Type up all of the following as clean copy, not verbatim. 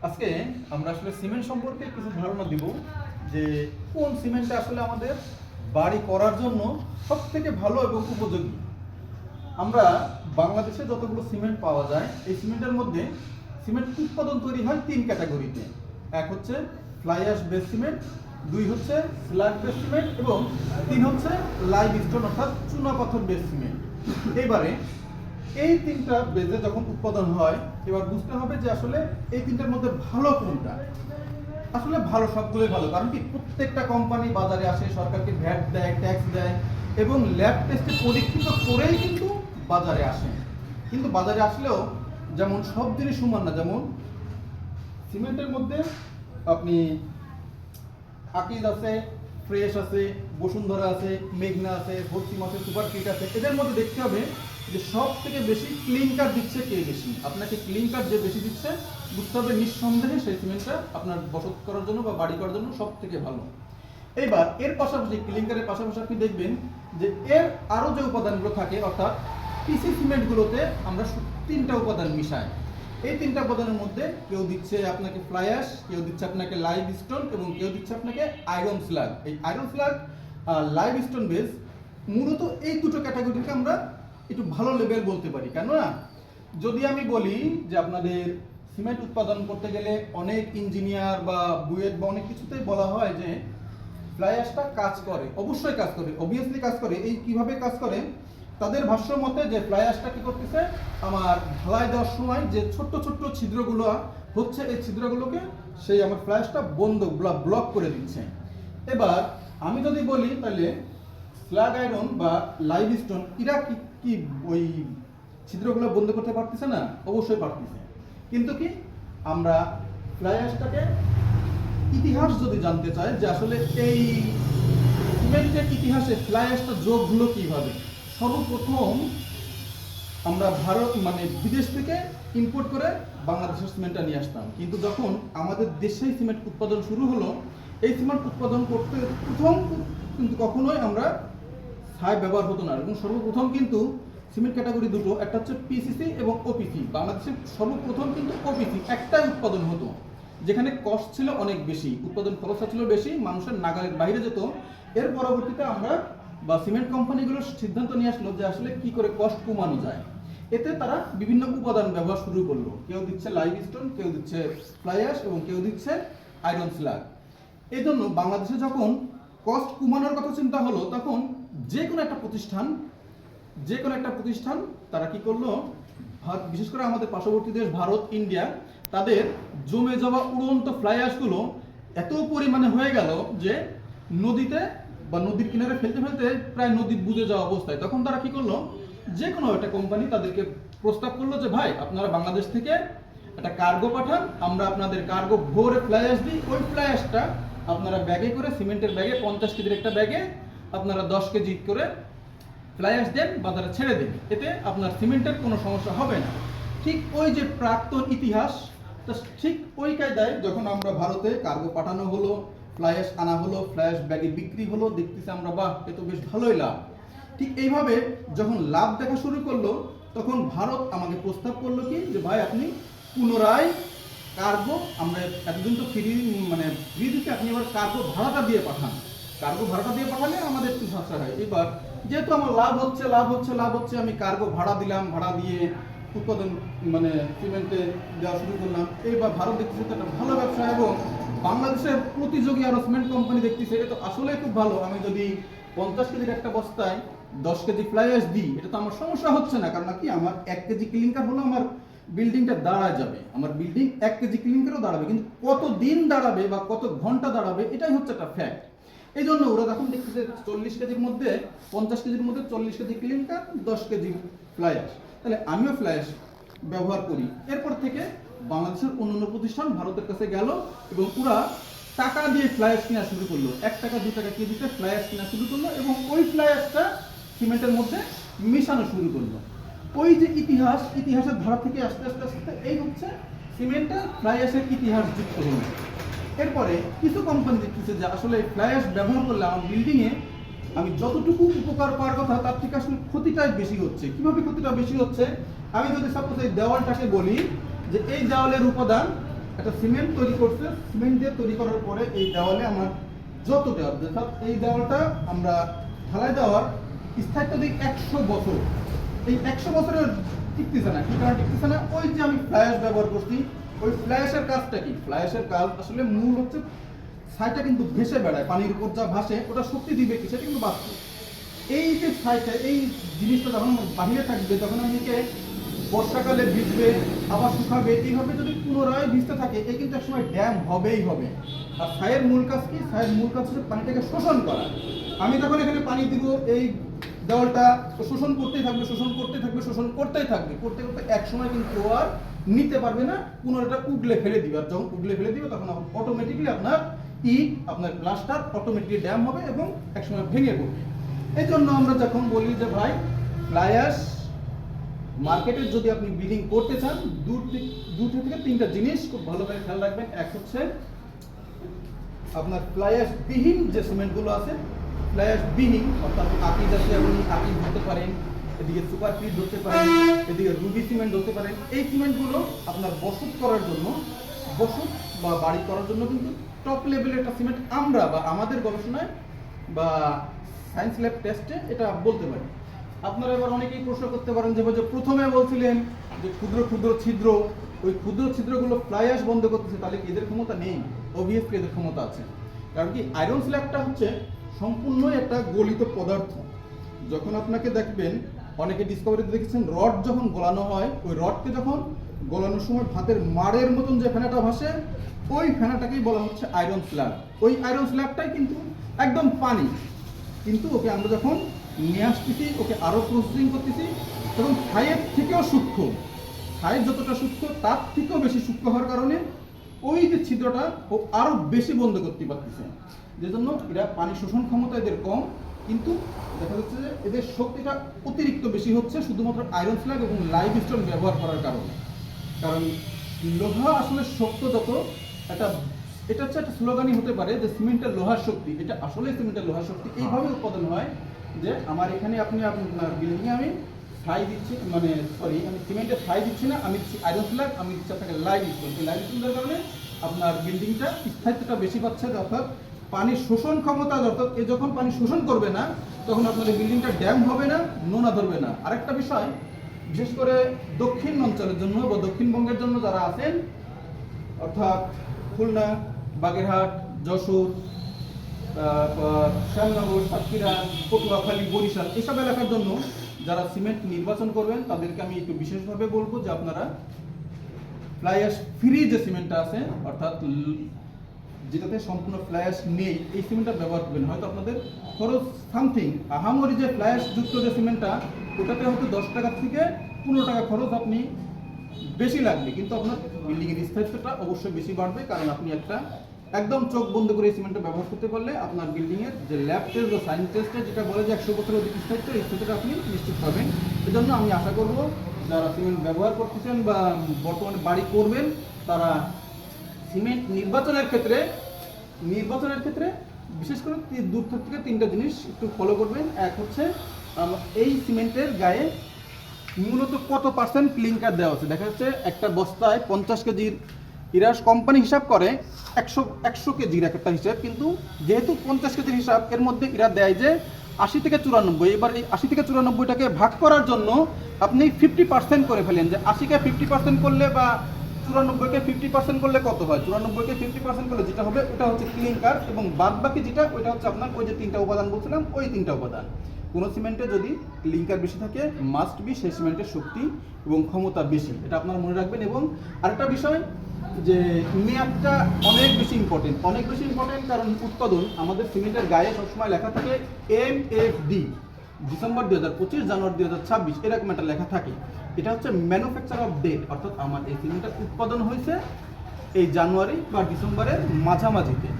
আজকে আমরা আসলে সিমেন্ট সম্পর্কে কিছু ধারণা দিব যে কোন সিমেন্টটা আসলে আমাদের বাড়ি করার জন্য সবথেকে ভালো এবং উপযোগী। আমরা বাংলাদেশে যতগুলো সিমেন্ট পাওয়া যায় এই সিমেন্টের মধ্যে সিমেন্ট উৎপাদন তৈরি হয় তিন ক্যাটাগরিতে। এক হচ্ছে ফ্লাই অ্যাশ বেস সিমেন্ট, দুই হচ্ছে স্ল্যাগ বেস সিমেন্ট এবং তিন হচ্ছে লাইভ স্টোন অর্থাৎ চুনা পাথর বেস সিমেন্ট। এবারে এই তিনটা বেজে যখন উৎপাদন হয় এবার বুঝতে হবে যে আসলে এই তিনটার মধ্যে ভালো কোনটা। আসলে ভালো সবগুলোই ভালো, কারণ কি প্রত্যেকটা কোম্পানি বাজারে আসে, সরকারকে ভ্যাট দেয়, ট্যাক্স দেয় এবং ল্যাব টেস্টে পরীক্ষিত করেই কিন্তু বাজারে আসে। কিন্তু বাজারে আসলেও যেমন সব জিনিস সমান না, যেমন সিমেন্টের মধ্যে আপনি আকিজ আছে, ফ্রেশ আছে, বসুন্ধরা আছে, মেঘনা আছে, পশ্চিম আছে, সুপার কিট আছে। এদের মধ্যে দেখতে হবে যে সব থেকে বেশি ক্লিনকার দিচ্ছে কে বেশি। আপনাকে ক্লিনকার যে বেশি দিচ্ছে বুঝতে হবে নিঃসন্দেহে সেই সিমেন্টটা আপনার বসত করার জন্য বা বাড়ি করার জন্য সব থেকে ভালো। এইবার এর পাশাপাশি ক্লিনকারের পাশাপাশি আপনি দেখবেন যে এর আরও যে উপাদানগুলো থাকে, অর্থাৎ পিসি সিমেন্টগুলোতে আমরা তিনটা উপাদান মিশাই। এই তিনটা উপাদানের মধ্যে কেউ দিচ্ছে আপনাকে ফ্লাই অ্যাশ, কেউ দিচ্ছে আপনাকে লাইভ স্টোন এবং কেউ দিচ্ছে আপনাকে আয়রন স্ল্যাগ। এই আয়রন স্ল্যাগ আর লাইভ স্টোন বেস মূলত এই দুটো ক্যাটাগরিকে আমরা একটু ভালো লেভেল বলতে পারি। কেননা যদি আমি বলি যে আপনাদের সিমেন্ট উৎপাদন করতে গেলে অনেক ইঞ্জিনিয়ার বা বুয়েট বা অনেক কিছুতেই বলা হয় যে ফ্লাই অ্যাশটা কাজ করে, অবশ্যই কাজ করে, অবভিয়াসলি কাজ করে। এই কিভাবে কাজ করে? তাদের ভাষ্য মতে যে ফ্লাই অ্যাশটা কি করতেছে, আমার ঢালাই দেওয়ার সময় যে ছোট্ট ছোট্ট ছিদ্রগুলো হচ্ছে এই ছিদ্রগুলোকে সেই আমার ফ্লাই অ্যাশটা বন্ধ ব্লক করে দিচ্ছে। এবার আমি যদি বলি তাহলে স্ল্যাগ আয়রন বা লাইভ স্টোন এরা কি কি ওই ছিদ্রগুলো বন্ধ করতে পারতেছে না? অবশ্যই পারতেছে। কিন্তু কি আমরা ফ্লাই অ্যাশটাকে ইতিহাস যদি জানতে চাই যে আসলে এই সিমেন্টের ইতিহাসে ফ্লাই অ্যাশটা যোগ হলো কিভাবে, সর্বপ্রথম আমরা বিদেশ থেকে ইম্পোর্ট করে বাংলাদেশের সিমেন্টটা নিয়ে আসতাম। কিন্তু যখন আমাদের দেশেই সিমেন্ট উৎপাদন শুরু হলো, এই সিমেন্ট উৎপাদন করতে প্রথম কিন্তু কখনোই আমরা ছাই ব্যবহার হতো না। এবং সর্বপ্রথম কিন্তু সিমেন্ট ক্যাটাগরি দুটো, একটা হচ্ছে পিসিসি এবং ওপিসি। বাংলাদেশে সর্বপ্রথম কিন্তু ওপিসি একটাই উৎপাদন হতো, যেখানে কস্ট ছিল অনেক বেশি, উৎপাদন খরচটা ছিল বেশি, মানুষের নাগালের বাইরে যেত। এর পরবর্তীতে আমরা বা সিমেন্ট কোম্পানিগুলোর সিদ্ধান্ত নিয়ে আসলো যে আসলে কি করে কস্ট কমানো যায়। এতে তারা বিভিন্ন উপাদান ব্যবহার শুরু করলো। কেউ দিচ্ছে লাইভ স্টোন, কেউ দিচ্ছে ফ্লাই অ্যাশ এবং কেউ দিচ্ছে আয়রন স্ল্যাগ। এই জন্য বাংলাদেশে যখন কস্ট কমানোর কথা চিন্তা হলো, তখন যে কোনো একটা প্রতিষ্ঠান তারা কি করলো, বিশেষ করে আমাদের পার্শ্ববর্তী দেশ ভারত, ইন্ডিয়া, তাদের জমে যাওয়া উড়ন্ত ফ্লাই অ্যাশগুলো এত পরিমাণে হয়ে গেল যে নদীতে বা নদীর কিনারে ফেলতে ফেলতে প্রায় নদী বুঝে যাওয়া অবস্থায়। তখন তারা কি করলো, যে কোনো একটা কোম্পানি তাদেরকে প্রস্তাব করলো যে ভাই আপনারা বাংলাদেশ থেকে একটা কার্গো পাঠান, আমরা আপনাদের কার্গো ভরে ফ্লাই অ্যাশ দিই। ওই ফ্লাই অ্যাশটা আপনারা ব্যাগে করে, সিমেন্টের ব্যাগে 50 কেজির একটা ব্যাগে আপনারা 10 কেজি করে ফ্লাই অ্যাশ দেন, বাজারে ছেড়ে দেন, এতে আপনার সিমেন্টের কোনো সমস্যা হবে না। ঠিক ওই যে প্রাক্তন ইতিহাস, ঠিক ওই কায়দায় যখন আমরা ভারতে কার্গো পাঠানো হলো, ফ্লাই অ্যাশ আনা হলো, ফ্লাই অ্যাশ ব্যাগে বিক্রি হলো, দেখতেছি আমরা বাহ এ তো বেশ ভালোই লাভ। ঠিক এইভাবে যখন লাভ দেখা শুরু করলো, তখন ভারত আমাকে প্রস্তাব করলো কি যে ভাই আপনি পুনরায় কার্গো, আমরা এতদিন তো ফ্রি দিতে, আপনি এবার কার্গো ভাড়াটা দিয়ে পাঠান। কার্গো ভাড়াটা দিয়ে পাঠালে আমাদের একটু সাশ্রয় হয়। এবার যেহেতু আমার লাভ হচ্ছে, আমি কার্গো ভাড়া দিলাম, ভাড়া দিয়ে উৎপাদন সিমেন্টে দেওয়া শুরু করলাম। এইবার ভারত দেখতেছে একটা ভালো ব্যবসা এবং বাংলাদেশের প্রতিযোগী আরো সিমেন্ট কোম্পানি দেখতেছে এটা তো আসলে খুব ভালো। আমি যদি 50 কেজির একটা বস্তায় 10 কেজি ফ্লাই অ্যাশ দিই, এটা তো আমার সমস্যা হচ্ছে না। কারণ কি আমার 1 কেজি ক্লিনকার হলো আমার বিল্ডিংটা দাঁড়ায় যাবে, আমার বিল্ডিং 1 কেজি ক্লিনকারও দাঁড়াবে, কিন্তু কত দিন দাঁড়াবে বা কত ঘন্টা দাঁড়াবে এটাই হচ্ছে একটা ফ্যাক্ট। এই জন্য ওরা যখন দেখতেছে 40 কেজির মধ্যে 50 কেজির মধ্যে 40 কেজি ক্লিনকার, 10 কেজি ফ্লাই অ্যাশ, তাহলে আমিও ফ্লাই অ্যাশ ব্যবহার করি। এরপর থেকে বাংলাদেশের অন্যান্য প্রতিষ্ঠান ভারতের কাছে গেল এবং ওরা টাকা দিয়ে ফ্লাই অ্যাশ কেনা শুরু করলো, 1 টাকা 2 টাকা কেজিতে ফ্লাই অ্যাশ কেনা শুরু করলো এবং ওই ফ্লাই অ্যাশটা সিমেন্টের মধ্যে মেশানো শুরু করলো। ওই যে ইতিহাসের ধারা থেকে আস্তে আস্তে আস্তে এই হচ্ছে সিমেন্টের ফ্লাই অ্যাশের ইতিহাস যুক্ত হলো। এরপরে কিছু কোম্পানি দেখতেছে যে আসলে ফ্লাই অ্যাশ ব্যবহার করলে আমার বিল্ডিংয়ে আমি যতটুকু উপকার পাওয়ার কথা তার থেকে আসলে ক্ষতিটাই বেশি হচ্ছে। কিভাবে ক্ষতিটা বেশি হচ্ছে? আমি যদি সাপোজ এই দেওয়ালটাকে বলি যে এই দেওয়ালের উপাদান একটা সিমেন্ট তৈরি করছে, সিমেন্ট দিয়ে তৈরি করার পরে এই দেওয়ালে আমার যত দেওয়াল, অর্থাৎ এই দেওয়ালটা আমরা ঢালাই দেওয়ার স্থায়িত্ব দিই 100 বছর। এই 100 বছরের টিকতেছে না, কি কারণে টিকতেছে না? ওই যে আমি ফ্ল্যাশ ব্যবহার করছি, ওই ফ্ল্যাশের কাজটা কি? ফ্ল্যাশের কাজ আসলে মূল হচ্ছে ছাইটা কিন্তু ভেসে বেড়ায়, পানির উপর যা ভাসে ওটা শক্তি দিবে কি, সেটা কিন্তু বাস্তব। এই যে ছাইটা, এই জিনিসটা যখন বাহিরে থাকবে তখন আমাকে বর্ষাকালে ভিজবে, আবার শুকাবে, এইভাবে যদি পুনরায় ভিজতে থাকে এই কিন্তু একসময় ড্যাম হবেই হবে। আর ছাইয়ের মূল কাজ কি? ছাইয়ের মূল কাজ হচ্ছে পানিটাকে শোষণ করা। আমি যখন এখানে পানি দিব, এই দেওয়ালটা শোষণ করতেই থাকবে, শোষণ করতেই থাকবে, শোষণ করতেই থাকবে, করতে করতে একসময় কিন্তু আর নিতে পারবে না, পুনরায় উগলে ফেলে দিবে। আর যখন উগলে ফেলে দিবে তখন অটোমেটিকলি আপনার ইট, আপনার প্লাস্টার অটোমেটিকলি ড্যাম হবে এবং একসময় ভেঙে পড়বে। এই জন্য আমরা যখন বলি যে ভাই ফ্লাই অ্যাশ মার্কেটে যদি আপনি বিল্ডিং করতে চান, দুটো থেকে তিনটা জিনিস খুব ভালো করে খেয়াল রাখবেন। এক হচ্ছে আপনার ফ্লাই অ্যাশ বিহীন যে সিমেন্টগুলো আছে, ফ্লাই অ্যাশ বিহীন অর্থাৎ আকি জাতীয়, আপনি আকি ধরতে পারেন, এদিকে সুপার ফিট ধরতে পারেন, এদিকে রুবি সিমেন্ট ধরতে পারেন। এই সিমেন্টগুলো আপনার বসত করার জন্য, বসত বা বাড়ি করার জন্য কিন্তু টপ লেভেলের একটা সিমেন্ট আমরা বা আমাদের গবেষণায় বা সায়েন্স ল্যাব টেস্টে এটা বলতে পারি। আপনারা এবার অনেকেই প্রশ্ন করতে পারেন যে প্রথমে বলছিলেন যে ক্ষুদ্র ক্ষুদ্র ছিদ্র, ওই ক্ষুদ্র ছিদ্রগুলো ফ্লাই অ্যাশ বন্ধ করতেছে, তাহলে কি এদের ক্ষমতা নেই? অবভিয়াসলি এদের ক্ষমতা আছে। কারণ কি আয়রন স্ল্যাবটা হচ্ছে সম্পূর্ণ একটা গলিত পদার্থ। যখন আপনাকে দেখবেন, অনেকে ডিসকভারিতে দেখেছেন রড যখন গলানো হয়, ওই রডকে যখন গলানোর সময় ভাতের মাড়ের মতন যে ফেনাটা ভাসে, ওই ফেনাটাকেই বলা হচ্ছে আয়রন স্ল্যাব। ওই আয়রন স্ল্যাবটাই কিন্তু একদম পানি, কিন্তু ওকে আমরা যখন নিয়ে আসতেছি, ওকে আরো প্রসেসিং করতেছি, তখন ছাইয়ের থেকেও সূক্ষ্ম, ছাইয়ের যতটা সূক্ষ্ম তার থেকেও বেশি সূক্ষ্ম হওয়ার কারণে ওই যে ছিদ্রটা ও আরো বেশি বন্ধ করতে পারতেছে। যে জন্য এরা পানি শোষণ ক্ষমতা এদের কম, কিন্তু দেখা যাচ্ছে যে এদের শক্তিটা অতিরিক্ত বেশি হচ্ছে শুধুমাত্র আয়রন স্ল্যাব এবং লাইভ স্টোন ব্যবহার করার কারণে। কারণ লোহা আসলে শক্ত যত, এটা হচ্ছে একটা স্লোগানই হতে পারে যে সিমেন্টের লোহার শক্তি, এটা আসলে সিমেন্টের লোহার শক্তি এইভাবে উৎপাদন হয় যে আমার এখানে আপনি আপনার বিল্ডিংয়ে আমি ছাই দিচ্ছি, মানে সরি আমি সিমেন্টের ছাই দিচ্ছি না, আমি দিচ্ছি আয়রন স্ল্যাব, আমি দিচ্ছি আপনাকে লাইভ স্টোন। এই লাইভ স্টোনের কারণে আপনার বিল্ডিংটা স্থায়িত্বটা বেশি পাচ্ছে, অর্থাৎ পানির শোষণ ক্ষমতা, অর্থাৎ এ যখন পানি শোষণ করবে না তখন আপনার এই বিল্ডিংটা ড্যাম হবে না, নোনা ধরবে না। আরেকটা বিষয়, বিশেষ করে দক্ষিণ অঞ্চলের জন্য বা দক্ষিণবঙ্গের জন্য যারা আছেন, অর্থাৎ খুলনা, বাগেরহাট, যশোর, শ্যামনগর, সাতক্ষীরা, পটুয়াখালী, বরিশাল, এসব এলাকার জন্য যারা সিমেন্ট নির্বাচন করবেন তাদেরকে আমি একটু বিশেষভাবে বলবো যে আপনারা ফ্লাই অ্যাশ ফ্রি যে সিমেন্টটা আছে, অর্থাৎ যেটাতে সম্পূর্ণ ফ্লাই অ্যাশ নেই, এই সিমেন্টটা ব্যবহার করবেন। হয়তো আপনাদের খরচ সামথিং, আহামরি যে ফ্লাই অ্যাশ যুক্ত যে সিমেন্টটা, ওটাতে হয়তো 10 টাকা থেকে 15 টাকা খরচ আপনি বেশি লাগবে, কিন্তু আপনার বিল্ডিংয়ের স্থায়িত্বটা অবশ্যই বেশি বাড়বে। কারণ আপনি একটা একদম চোখ বন্ধ করে এই সিমেন্টটা ব্যবহার করতে পারলে আপনার বিল্ডিংয়ের যে ল্যাব টেস্ট বা সায়েন্স টেস্টে যেটা বলে যে 100 বছরের অধিক স্থায়িত্ব, এই স্থায়িত্বটা আপনি নিশ্চিত পাবেন। এজন্য আমি আশা করব যারা সিমেন্ট ব্যবহার করতেছেন বা বর্তমানে বাড়ি করবেন, তারা সিমেন্ট নির্বাচনের ক্ষেত্রে বিশেষ করে দূর থেকে তিনটা জিনিস একটু ফলো করবেন। এক হচ্ছে এই সিমেন্টের গায়ে মূলত কত পার্সেন্ট ক্লিংকার দেওয়া আছে। দেখা যাচ্ছে একটা বস্তায় 50 কেজির, এরা কোম্পানি হিসাব করে 100 কেজির একটা হিসাব, কিন্তু যেহেতু 50 কেজির হিসাব, এর মধ্যে এরা দেয় যে 80 থেকে 94। এবার এই 80 থেকে 94টাকে ভাগ করার জন্য আপনি 50% করে ফেলেন, যে 80কে 50% করলে বা 94কে 50% করলে কত হয়, 94কে 50% করলে যেটা হবে ওটা হচ্ছে ক্লিংকার, এবং বাদ বাকি যেটা ওইটা হচ্ছে আপনার ওই যে 3টা উপাদান বলছিলাম, ওই 3টা উপাদান। কোনো সিমেন্টে যদি ক্লিংকার বেশি থাকে, মাস্ট বি সেই সিমেন্টের শক্তি এবং ক্ষমতা বেশি, এটা আপনারা মনে রাখবেন। এবং আরেকটা বিষয় যে মেয়াদটা অনেক বেশি ইম্পর্টেন্ট, কারণ উৎপাদন আমাদের সিমেন্টের গায়ে সবসময় লেখা থাকে MFD, ডিসেম্বর 2025, জানুয়ারি 2026, এরকম একটা লেখা থাকে। এটা হচ্ছে ম্যানুফ্যাকচার অফ ডেট, অর্থাৎ আমার এই সিমেন্টটা উৎপাদন হয়েছে এই জানুয়ারি বা ডিসেম্বরের মাঝামাঝিতে।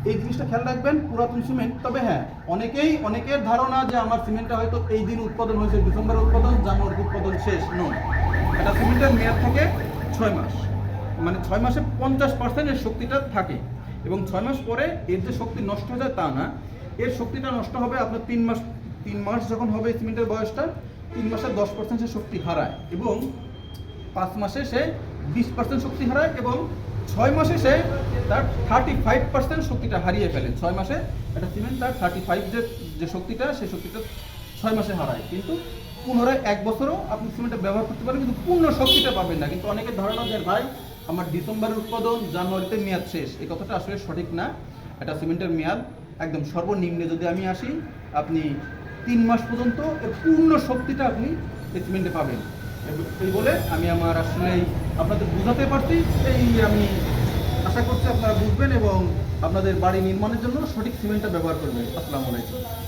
এই জিনিসটা খেয়াল রাখবেন পুরাতন সিমেন্ট। তবে হ্যাঁ, অনেকের ধারণা যে আমার সিমেন্টটা হয়তো এই দিন উৎপাদন হয়েছে, ডিসেম্বরের উৎপাদন, জানুয়ারির উৎপাদন শেষ। নয়, এটা সিমেন্টের মেয়াদ থাকে 6 মাস, মানে 6 মাসে 50% এর শক্তিটা থাকে, এবং 6 মাস পরে এর যে শক্তি নষ্ট হয়ে যায় তা না, এর শক্তিটা নষ্ট হবে আপনার 3 মাস যখন হবে সিমেন্টের বয়সটা, 3 মাসে 10% সে শক্তি হারায়, এবং 5 মাসে সে 20% শক্তি হারায়, এবং 6 মাসে সে তার 35% শক্তিটা হারিয়ে ফেলে। 6 মাসে একটা সিমেন্ট তার 35 যে শক্তিটা, সেই শক্তিটা 6 মাসে হারায়। কিন্তু পুনরায় 1 বছরও আপনি সিমেন্টটা ব্যবহার করতে পারেন, কিন্তু পূর্ণ শক্তিটা পাবেন না। কিন্তু অনেকের ধারণা যে ভাই আমার ডিসেম্বরের উৎপাদন, জানুয়ারিতে মেয়াদ শেষ, এই কথাটা আসলে সঠিক না। একটা সিমেন্টের মেয়াদ একদম সর্বনিম্নে যদি আমি আসি, আপনি 3 মাস পর্যন্ত এর পূর্ণ শক্তিটা আপনি এই সিমেন্টে পাবেন। এই বলে আমি আমার আসলে আপনাদের বুঝাতে পারছি। এই আমি আশা করছি আপনারা বুঝবেন এবং আপনাদের বাড়ি নির্মাণের জন্য সঠিক সিমেন্টটা ব্যবহার করবেন। আসসালামু আলাইকুম।